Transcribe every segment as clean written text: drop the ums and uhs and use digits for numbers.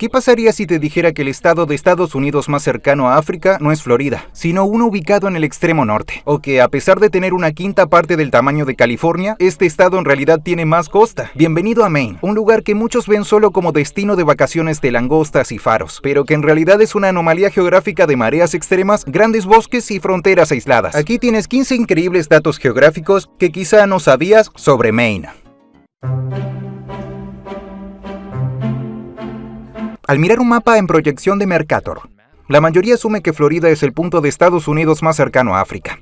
¿Qué pasaría si te dijera que el estado de Estados Unidos más cercano a África no es Florida, sino uno ubicado en el extremo norte? O que a pesar de tener una quinta parte del tamaño de California, este estado en realidad tiene más costa. Bienvenido a Maine, un lugar que muchos ven solo como destino de vacaciones de langostas y faros, pero que en realidad es una anomalía geográfica de mareas extremas, grandes bosques y fronteras aisladas. Aquí tienes 15 increíbles datos geográficos que quizá no sabías sobre Maine. Al mirar un mapa en proyección de Mercator, la mayoría asume que Florida es el punto de Estados Unidos más cercano a África.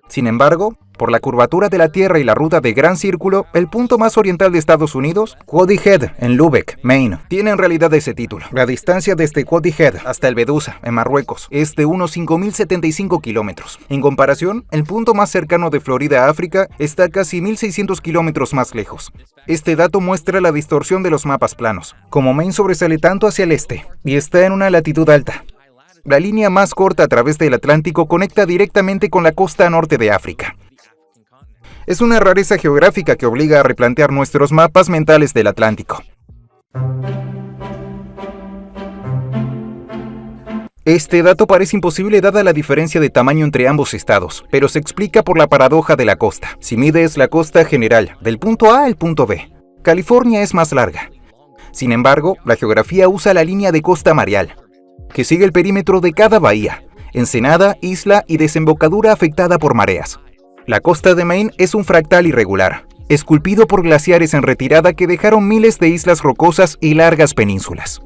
Sin embargo, por la curvatura de la Tierra y la ruta de Gran Círculo, el punto más oriental de Estados Unidos, Quoddy Head, en Lübeck, Maine, tiene en realidad ese título. La distancia desde Quoddy Head hasta el Bedusa, en Marruecos, es de unos 5.075 kilómetros. En comparación, el punto más cercano de Florida a África está casi 1.600 kilómetros más lejos. Este dato muestra la distorsión de los mapas planos. Como Maine sobresale tanto hacia el este y está en una latitud alta, la línea más corta a través del Atlántico conecta directamente con la costa norte de África. Es una rareza geográfica que obliga a replantear nuestros mapas mentales del Atlántico. Este dato parece imposible dada la diferencia de tamaño entre ambos estados, pero se explica por la paradoja de la costa. Si mides la costa general, del punto A al punto B, California es más larga. Sin embargo, la geografía usa la línea de costa mareal, que sigue el perímetro de cada bahía, ensenada, isla y desembocadura afectada por mareas. La costa de Maine es un fractal irregular, esculpido por glaciares en retirada que dejaron miles de islas rocosas y largas penínsulas.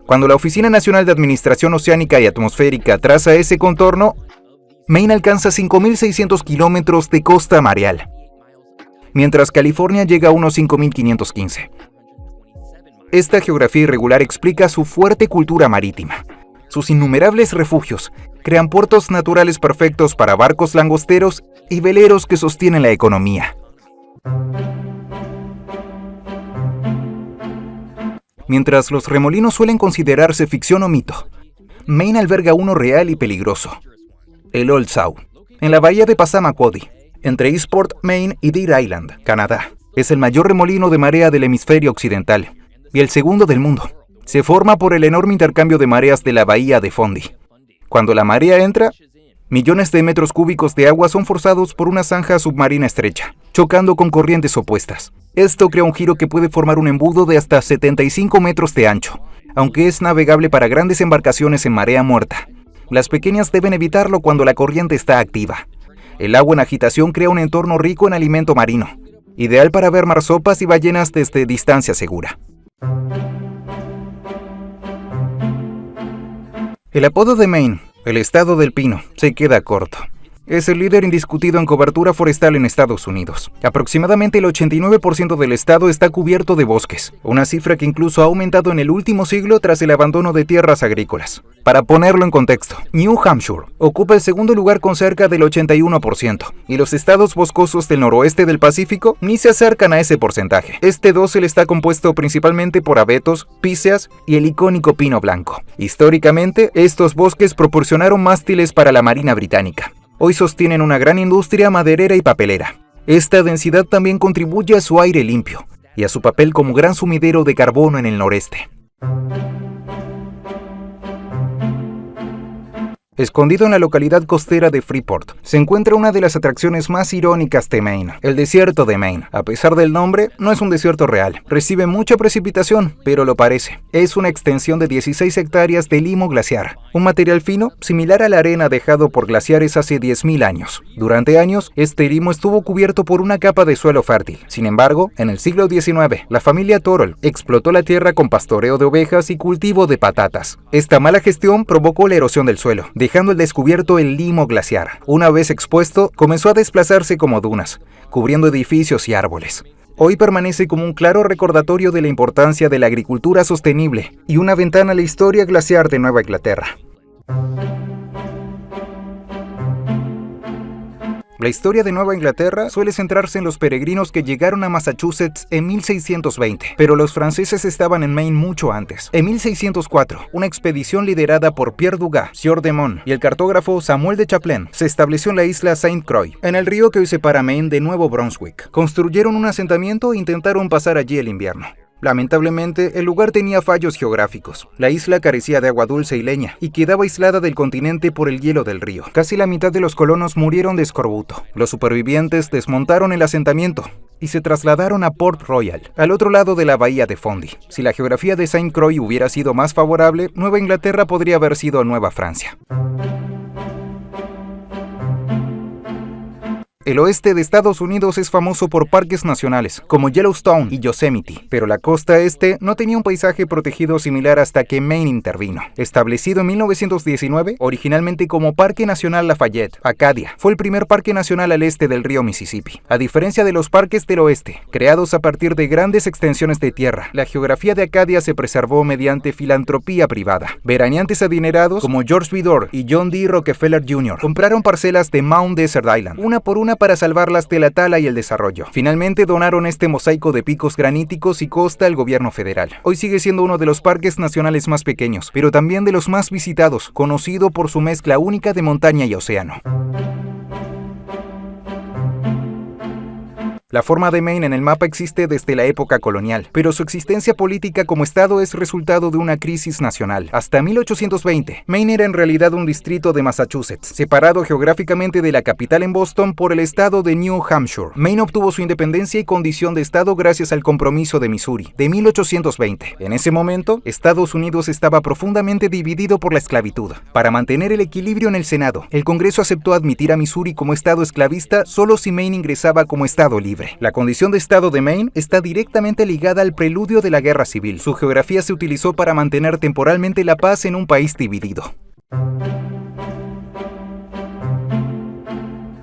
Cuando la Oficina Nacional de Administración Oceánica y Atmosférica traza ese contorno, Maine alcanza 5.600 kilómetros de costa mareal, mientras California llega a unos 5.515. Esta geografía irregular explica su fuerte cultura marítima. Sus innumerables refugios crean puertos naturales perfectos para barcos langosteros y veleros que sostienen la economía. Mientras los remolinos suelen considerarse ficción o mito, Maine alberga uno real y peligroso: el Old Sow, en la bahía de Passamaquoddy, entre Eastport, Maine y Deer Island, Canadá. Es el mayor remolino de marea del hemisferio occidental y el segundo del mundo. Se forma por el enorme intercambio de mareas de la bahía de Fundy. Cuando la marea entra, millones de metros cúbicos de agua son forzados por una zanja submarina estrecha, chocando con corrientes opuestas. Esto crea un giro que puede formar un embudo de hasta 75 metros de ancho, aunque es navegable para grandes embarcaciones en marea muerta. Las pequeñas deben evitarlo cuando la corriente está activa. El agua en agitación crea un entorno rico en alimento marino, ideal para ver marsopas y ballenas desde distancia segura. El apodo de Maine, el estado del pino, se queda corto. Es el líder indiscutido en cobertura forestal en Estados Unidos. Aproximadamente el 89% del estado está cubierto de bosques, una cifra que incluso ha aumentado en el último siglo tras el abandono de tierras agrícolas. Para ponerlo en contexto, New Hampshire ocupa el segundo lugar con cerca del 81%, y los estados boscosos del noroeste del Pacífico ni se acercan a ese porcentaje. Este dosel está compuesto principalmente por abetos, píceas y el icónico pino blanco. Históricamente, estos bosques proporcionaron mástiles para la Marina Británica. Hoy sostienen una gran industria maderera y papelera. Esta densidad también contribuye a su aire limpio y a su papel como gran sumidero de carbono en el noreste. Escondido en la localidad costera de Freeport, se encuentra una de las atracciones más irónicas de Maine, el desierto de Maine. A pesar del nombre, no es un desierto real. Recibe mucha precipitación, pero lo parece. Es una extensión de 16 hectáreas de limo glaciar, un material fino similar a la arena dejado por glaciares hace 10.000 años. Durante años, este limo estuvo cubierto por una capa de suelo fértil. Sin embargo, en el siglo XIX, la familia Thorold explotó la tierra con pastoreo de ovejas y cultivo de patatas. Esta mala gestión provocó la erosión del suelo, dejando al descubierto el limo glaciar. Una vez expuesto, comenzó a desplazarse como dunas, cubriendo edificios y árboles. Hoy permanece como un claro recordatorio de la importancia de la agricultura sostenible y una ventana a la historia glaciar de Nueva Inglaterra. La historia de Nueva Inglaterra suele centrarse en los peregrinos que llegaron a Massachusetts en 1620, pero los franceses estaban en Maine mucho antes. En 1604, una expedición liderada por Pierre Dugas, Sieur de Monts y el cartógrafo Samuel de Champlain se estableció en la isla Saint Croix, en el río que hoy separa Maine de Nuevo Brunswick. Construyeron un asentamiento e intentaron pasar allí el invierno. Lamentablemente, el lugar tenía fallos geográficos. La isla carecía de agua dulce y leña, y quedaba aislada del continente por el hielo del río. Casi la mitad de los colonos murieron de escorbuto. Los supervivientes desmontaron el asentamiento y se trasladaron a Port Royal, al otro lado de la bahía de Fundy. Si la geografía de Saint Croix hubiera sido más favorable, Nueva Inglaterra podría haber sido Nueva Francia. El oeste de Estados Unidos es famoso por parques nacionales, como Yellowstone y Yosemite, pero la costa este no tenía un paisaje protegido similar hasta que Maine intervino. Establecido en 1919, originalmente como Parque Nacional Lafayette, Acadia fue el primer parque nacional al este del río Mississippi. A diferencia de los parques del oeste, creados a partir de grandes extensiones de tierra, la geografía de Acadia se preservó mediante filantropía privada. Veraneantes adinerados como George Vidor y John D. Rockefeller Jr. compraron parcelas de Mount Desert Island, una por una para salvarlas de la tala y el desarrollo. Finalmente donaron este mosaico de picos graníticos y costa al gobierno federal. Hoy sigue siendo uno de los parques nacionales más pequeños, pero también de los más visitados, conocido por su mezcla única de montaña y océano. La forma de Maine en el mapa existe desde la época colonial, pero su existencia política como estado es resultado de una crisis nacional. Hasta 1820, Maine era en realidad un distrito de Massachusetts, separado geográficamente de la capital en Boston por el estado de New Hampshire. Maine obtuvo su independencia y condición de estado gracias al Compromiso de Missouri, de 1820. En ese momento, Estados Unidos estaba profundamente dividido por la esclavitud. Para mantener el equilibrio en el Senado, el Congreso aceptó admitir a Missouri como estado esclavista solo si Maine ingresaba como estado libre. La condición de estado de Maine está directamente ligada al preludio de la Guerra Civil. Su geografía se utilizó para mantener temporalmente la paz en un país dividido.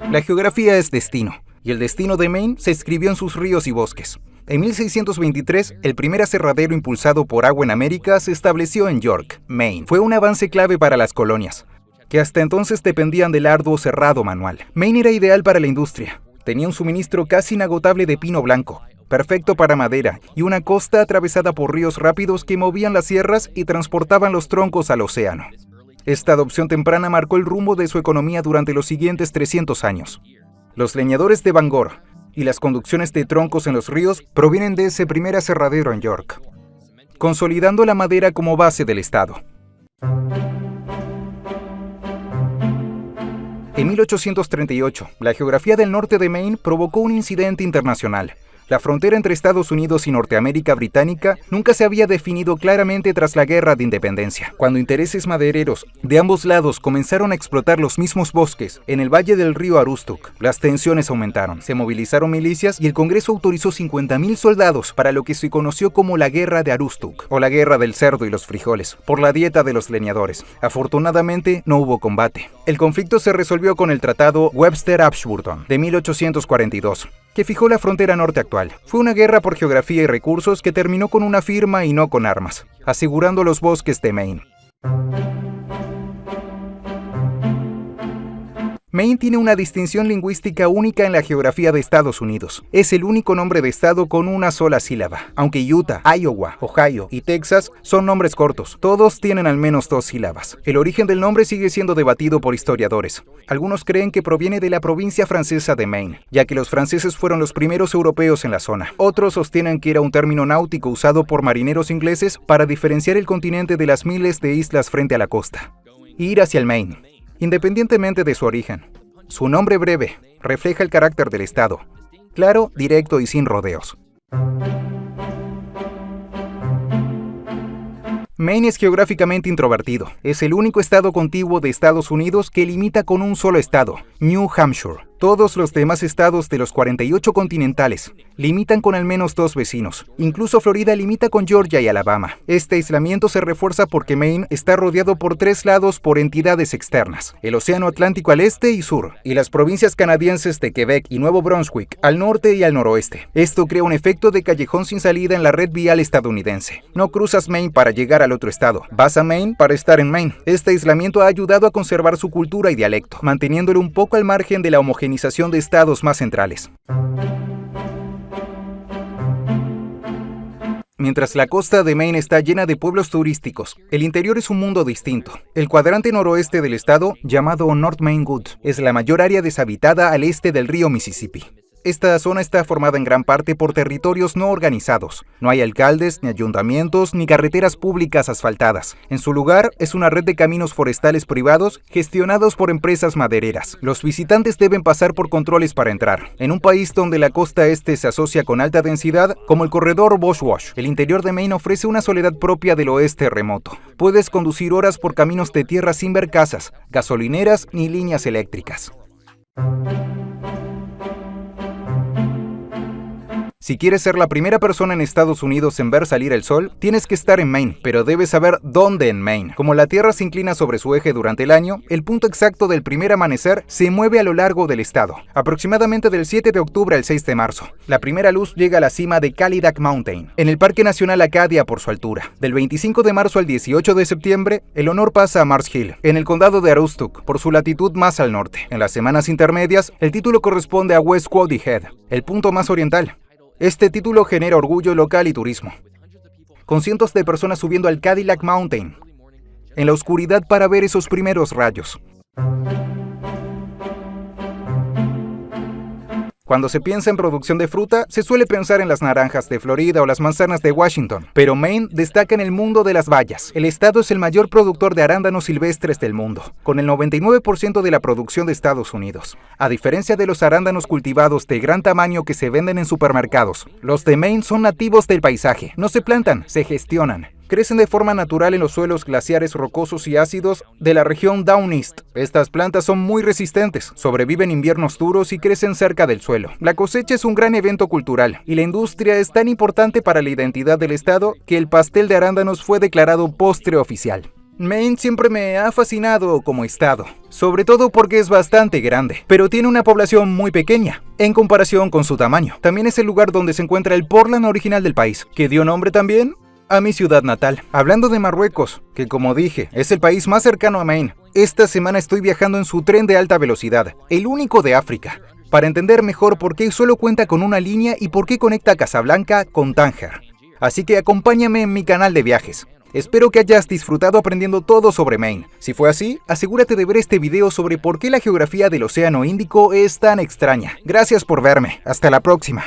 La geografía es destino, y el destino de Maine se escribió en sus ríos y bosques. En 1623, el primer aserradero impulsado por agua en América se estableció en York, Maine. Fue un avance clave para las colonias, que hasta entonces dependían del arduo cerrado manual. Maine era ideal para la industria. Tenía un suministro casi inagotable de pino blanco, perfecto para madera, y una costa atravesada por ríos rápidos que movían las sierras y transportaban los troncos al océano. Esta adopción temprana marcó el rumbo de su economía durante los siguientes 300 años. Los leñadores de Bangor y las conducciones de troncos en los ríos provienen de ese primer aserradero en York, consolidando la madera como base del estado. En 1838, la geografía del norte de Maine provocó un incidente internacional. La frontera entre Estados Unidos y Norteamérica británica nunca se había definido claramente tras la Guerra de Independencia. Cuando intereses madereros de ambos lados comenzaron a explotar los mismos bosques en el valle del río Aroostook, las tensiones aumentaron. Se movilizaron milicias y el Congreso autorizó 50,000 soldados para lo que se conoció como la Guerra de Aroostook, o la Guerra del Cerdo y los Frijoles, por la dieta de los leñadores. Afortunadamente, no hubo combate. El conflicto se resolvió con el Tratado Webster-Ashburton de 1842. Que fijó la frontera norte actual. Fue una guerra por geografía y recursos que terminó con una firma y no con armas, asegurando los bosques de Maine. Maine tiene una distinción lingüística única en la geografía de Estados Unidos. Es el único nombre de estado con una sola sílaba, aunque Utah, Iowa, Ohio y Texas son nombres cortos. Todos tienen al menos 2 sílabas. El origen del nombre sigue siendo debatido por historiadores. Algunos creen que proviene de la provincia francesa de Maine, ya que los franceses fueron los primeros europeos en la zona. Otros sostienen que era un término náutico usado por marineros ingleses para diferenciar el continente de las miles de islas frente a la costa. Ir hacia el Maine. Independientemente de su origen, su nombre breve refleja el carácter del estado, claro, directo y sin rodeos. Maine es geográficamente introvertido. Es el único estado contiguo de Estados Unidos que limita con un solo estado, New Hampshire. Todos los demás estados de los 48 continentales limitan con al menos 2 vecinos. Incluso Florida limita con Georgia y Alabama. Este aislamiento se refuerza porque Maine está rodeado por 3 lados por entidades externas: el Océano Atlántico al este y sur, y las provincias canadienses de Quebec y Nuevo Brunswick al norte y al noroeste. Esto crea un efecto de callejón sin salida en la red vial estadounidense. No cruzas Maine para llegar al otro estado, vas a Maine para estar en Maine. Este aislamiento ha ayudado a conservar su cultura y dialecto, manteniéndolo un poco al margen de la homogeneización de estados más centrales. Mientras la costa de Maine está llena de pueblos turísticos, el interior es un mundo distinto. El cuadrante noroeste del estado, llamado North Maine Good, es la mayor área deshabitada al este del río Mississippi. Esta zona está formada en gran parte por territorios no organizados. No hay alcaldes, ni ayuntamientos, ni carreteras públicas asfaltadas. En su lugar, es una red de caminos forestales privados gestionados por empresas madereras. Los visitantes deben pasar por controles para entrar. En un país donde la costa este se asocia con alta densidad, como el corredor Bushwash, el interior de Maine ofrece una soledad propia del oeste remoto. Puedes conducir horas por caminos de tierra sin ver casas, gasolineras ni líneas eléctricas. Si quieres ser la primera persona en Estados Unidos en ver salir el sol, tienes que estar en Maine, pero debes saber dónde en Maine. Como la Tierra se inclina sobre su eje durante el año, el punto exacto del primer amanecer se mueve a lo largo del estado, aproximadamente del 7 de octubre al 6 de marzo. La primera luz llega a la cima de Cadillac Mountain, en el Parque Nacional Acadia por su altura. Del 25 de marzo al 18 de septiembre, el honor pasa a Mars Hill, en el condado de Aroostook, por su latitud más al norte. En las semanas intermedias, el título corresponde a West Quoddy Head, el punto más oriental. Este título genera orgullo local y turismo, con cientos de personas subiendo al Cadillac Mountain en la oscuridad para ver esos primeros rayos. Cuando se piensa en producción de fruta, se suele pensar en las naranjas de Florida o las manzanas de Washington, pero Maine destaca en el mundo de las bayas. El estado es el mayor productor de arándanos silvestres del mundo, con el 99% de la producción de Estados Unidos. A diferencia de los arándanos cultivados de gran tamaño que se venden en supermercados, los de Maine son nativos del paisaje. No se plantan, se gestionan. Crecen de forma natural en los suelos glaciares rocosos y ácidos de la región Down East. Estas plantas son muy resistentes, sobreviven inviernos duros y crecen cerca del suelo. La cosecha es un gran evento cultural, y la industria es tan importante para la identidad del estado que el pastel de arándanos fue declarado postre oficial. Maine siempre me ha fascinado como estado, sobre todo porque es bastante grande, pero tiene una población muy pequeña en comparación con su tamaño. También es el lugar donde se encuentra el Portland original del país, que dio nombre también a mi ciudad natal. Hablando de Marruecos, que como dije, es el país más cercano a Maine, esta semana estoy viajando en su tren de alta velocidad, el único de África, para entender mejor por qué solo cuenta con una línea y por qué conecta Casablanca con Tánger. Así que acompáñame en mi canal de viajes. Espero que hayas disfrutado aprendiendo todo sobre Maine. Si fue así, asegúrate de ver este video sobre por qué la geografía del Océano Índico es tan extraña. Gracias por verme. Hasta la próxima.